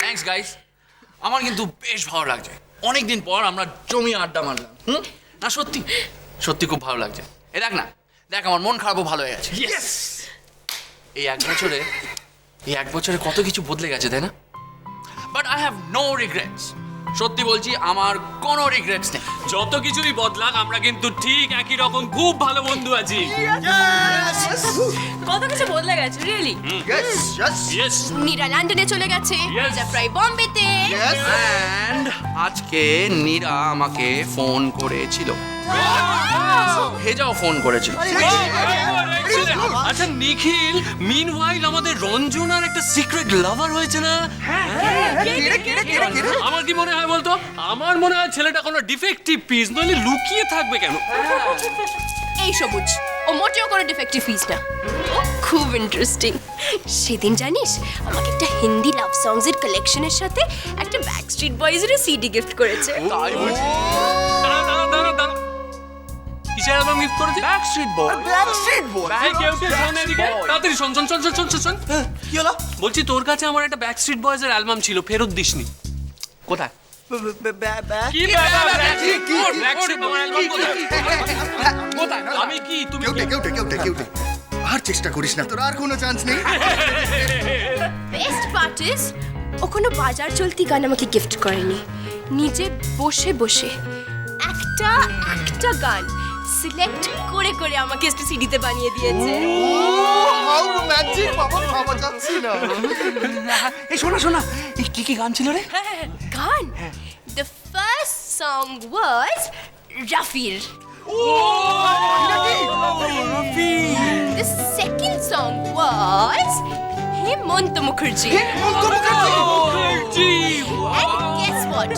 Thanks guys, আমার কিন্তু বেশ ভালো লাগছে। অনেকদিন পর আমরা জমি আড্ডা মারলাম। না সত্যি সত্যি খুব ভালো লাগছে। দেখ না, দেখ আমার মন খারাপও ভালো হয়ে গেছে। এই এক বছরে কত কিছু বদলে গেছে, তাই না? But I have no regrets. সত্যি বলছি, আমার কোনো রিগ্রেটস নেই। যত কিছুই বদলাক আমরা কিন্তু ঠিক একই রকম খুব ভালো বন্ধু আছি। কত কিছু বদলে গেছে রিয়েলি। ইয়েস নীরা লন্ডনে চলে গেছে, রিজা প্রায় বোম্বেতে। অ্যান্ড আজকে নীরা আমাকে ফোন করেছিল, হেজাও ফোন করেছিল। আচ্ছা নিখিল, মিনওয়াইল আমাদের রঞ্জনার একটা সিক্রেট লাভার হয়েছে না? আমার কি মনে হয় বলতো? আমার মনে হয় ছেলেটা কোনো ডিফেক্টিভ পিস, নইলে লুকিয়ে থাকবে কেন? এই সবুজ, ও মোটেও কোনো ডিফেক্টিভ পিস না, ও খুব ইন্টারেস্টিং। সেদিন জানিস আমাকে একটা হিন্দি লাভ সংস এর কালেকশনের সাথে একটা ব্যাকস্ট্রিট বয়েজ এর সিডি গিফট করেছে। তাই বলছি? দাঁড়া। কিসের অ্যালবাম গিফট করেছে? ব্যাকস্ট্রিট বয়। এই কেউ শোন এদিকে, তাড়াতাড়ি শোন। কি হলো? বলছি তোর কাছে আমার একটা ব্যাকস্ট্রিট বয়েজ এর অ্যালবাম ছিল, ফেরত দিসনি। কোথায়? কি ব্যাকস্ট্রিট আমার অ্যালবাম কোথায়? আমি কি তুমি কেউটে আর চেষ্টা করিস না, তোর আর কোনো চান্স নেই। বেস্ট পার্ট ইজ ও কোনো বাজার চলতি গান আমাকে গিফট করেনি, নিজে বসে বসে একটা গান সিলেক্ট করে করে আমাকে একটা সিডিতে বানিয়ে দিয়েছে। হাউ রোম্যান্টিক বাবা, ভাবা যাচ্ছে না। এই শোনা, এই কি গান ছিল রে? গান? The first song was Rafir. The second song was Hemanta Mukherjee. And guess what?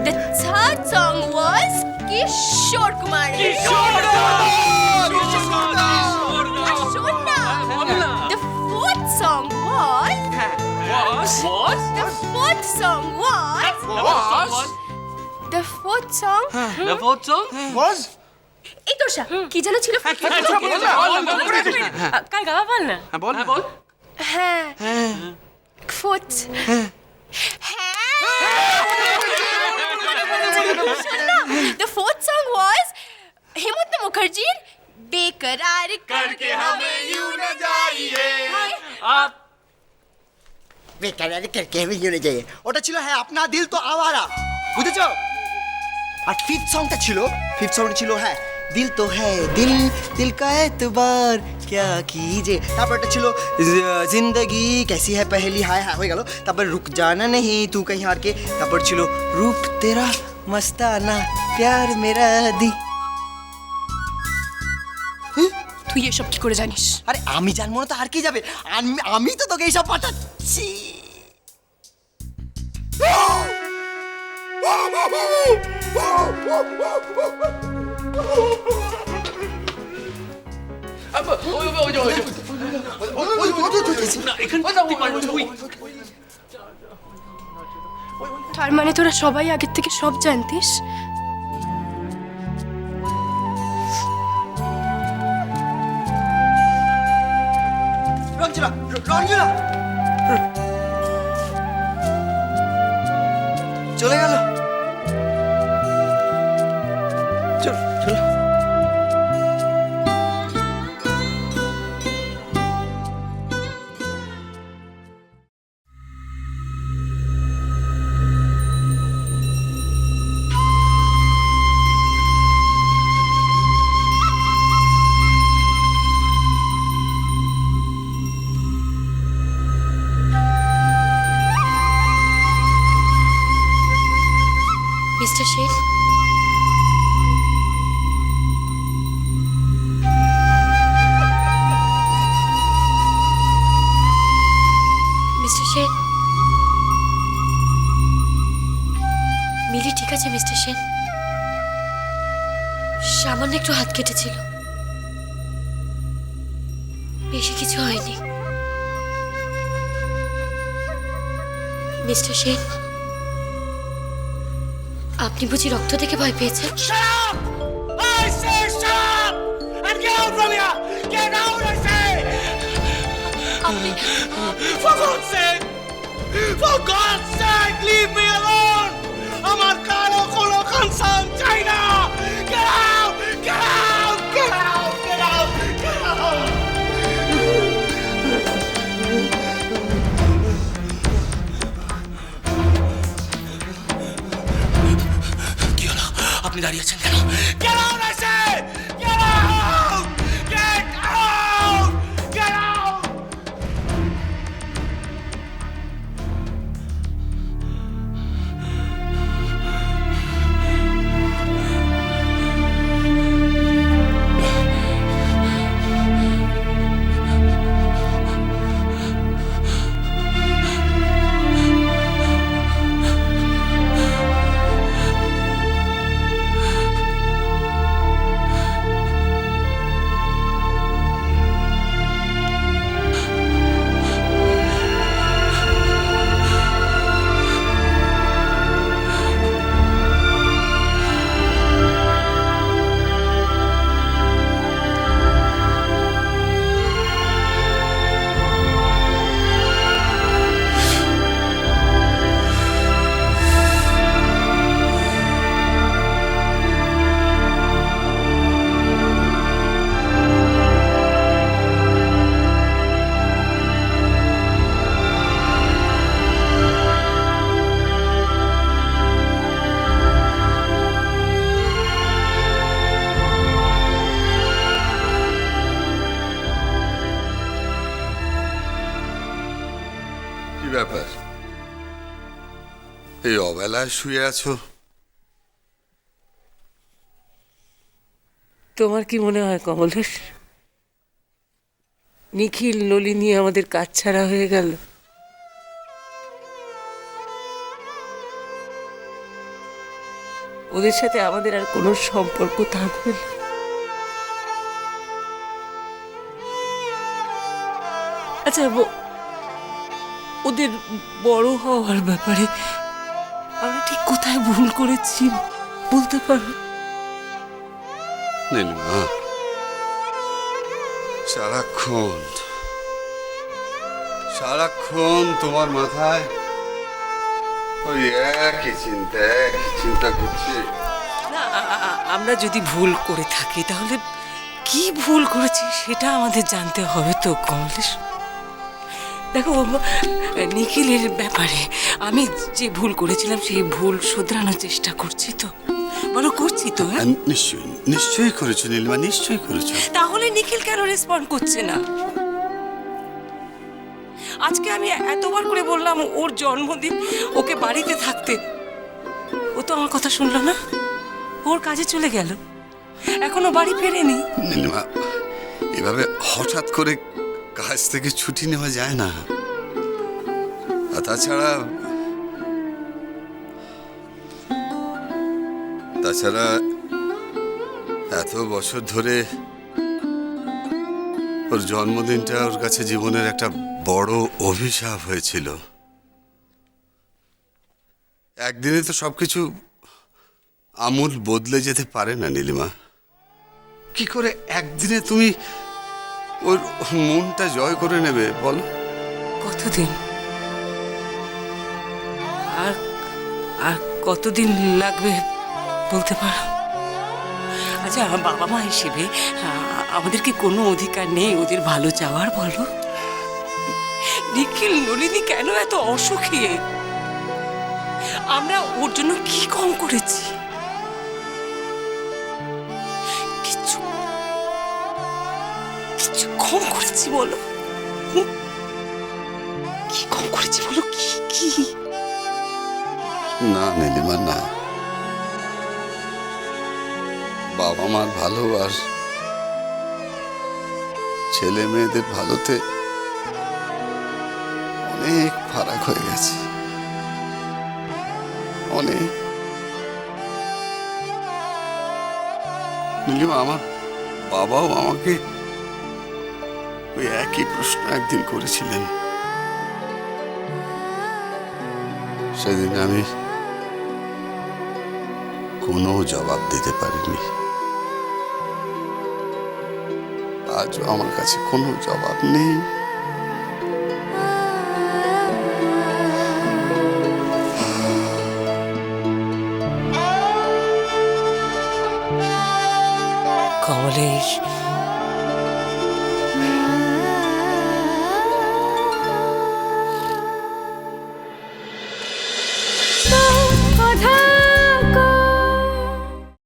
The third song was Kishore Kumar. The fourth song was Was? এই তোষা কি যেন ছিল? কাল গাওয়া বল না। বল। হ্যাঁ, fourth. The fourth song was Hemanta Mukherjee बेकरार करके हमें यूं न जाइए। বেকার করকে আমি জেনে যাই, ওটা ছিল হ্যাঁ আপনা দিল তো আওয়ারা, বুঝেছো? আর ফিফথ সংটা ছিল হ্যাঁ দিল তো হ্যাঁ দিল কা এতবার क्या कीजिए। তারপর এটা ছিল জিন্দগি कैसी है पहली हाय হয়ে গেল। তারপর রুক জানা नहीं तू कहीं हार के। তারপর ছিল रूप तेरा मस्ताना प्यार मेरा दी। তুই এসব কি করে জানিস? আরে আমি জানবো না তো আর কি যাবে? আমি তো তোকে এইসব পাঠাচ্ছি। তার মানে তোরা সবাই আগের থেকে সব জানতিস? রঞ্জনা চলে গেল। চলো মিস্টার শেখ, মিস্টার শেখ, মিলি ঠিক আছে মিস্টার সেন? সামান্য একটু হাত কেটেছিল, বেশি কিছু হয়নি। মিস্টার সেন, আপনি বুঝি রক্ত দেখে ভয় পেয়েছেন? For God's sake! For God's sake! আপনি দাঁড়িয়ে আছেন কেন? Get out, I say! Get out! Get out! Get out! কি ব্যাপার, এই অবেলায় শুয়ে আছো? তোমার কি মনে হয় কমলেশ, নিখিল নলিনী আমাদের কাজ ছাড়া হয়ে গেল? ওদের সাথে আমাদের আর কোনো সম্পর্ক থাকবে না? আচ্ছা, ওদের বড় হওয়ার ব্যাপারে আমরা ঠিক কোথায় ভুল করেছি বলতে পারো? নীলিমা, সারাক্ষণ তোমার মাথায় ওই একই চিন্তা করছি। না, আমরা যদি ভুল করে থাকি তাহলে কি ভুল করেছি সেটা আমাদের জানতে হবে তো কমলেশ। দেখো, নিখিলের ব্যাপারে আমি যে ভুল করেছিলাম সেই ভুল শোধরানোর চেষ্টা করছি তো। বলো, করছি তো? নিশ্চয়ই করেছো নীলিমা, নিশ্চয়ই করেছো। তাহলে নিখিল কেন রেসপন্ড করছে না? আজকে আমি এতবার করে বললাম ওর জন্মদিন, ওকে বাড়িতে থাকতে, ও তো আমার কথা শুনলো না। ওর কাজে চলে গেল, এখনো বাড়ি ফেরেনি। নীলিমা, এভাবে হঠাৎ করে কাজ থেকে ছুটি নেওয়া যায় না। আর তাছাড়া এত বছর ধরে ওর জন্মদিনটা ওর কাছে জীবনের একটা বড় অভিশাপ হয়েছিল। একদিনে তো সবকিছু আমূল বদলে যেতে পারে না নীলিমা। কি করে একদিনে তুমি ওর মনটা জয় করে নেবে বলো? কতদিন আর আর কতদিন লাগবে বলতে পারো? আচ্ছা, বাবা মা হিসেবে আমাদের কি কোনো অধিকার নেই ওদের ভালো চাওয়ার? বলো, নিখিল নলিনী কেন এত অসুখী? আমরা ওর জন্য কি কম করেছি? কিছু কম করেছি বলো? কি কম করেছি বলো? কি? না নীলিমা, না। বাবা মার ভালো আর ছেলে মেয়েদের ভালোতে অনেক ফারাক হয়ে গেছে, অনেক। নীলিমা, আমার বাবাও আমাকে ওই একই প্রশ্ন একদিন করেছিলেন। সেদিন আমি কোনো জবাব দিতে পারিনি। আজও আমার কাছে কোনো জবাব নেই। কমলেশ,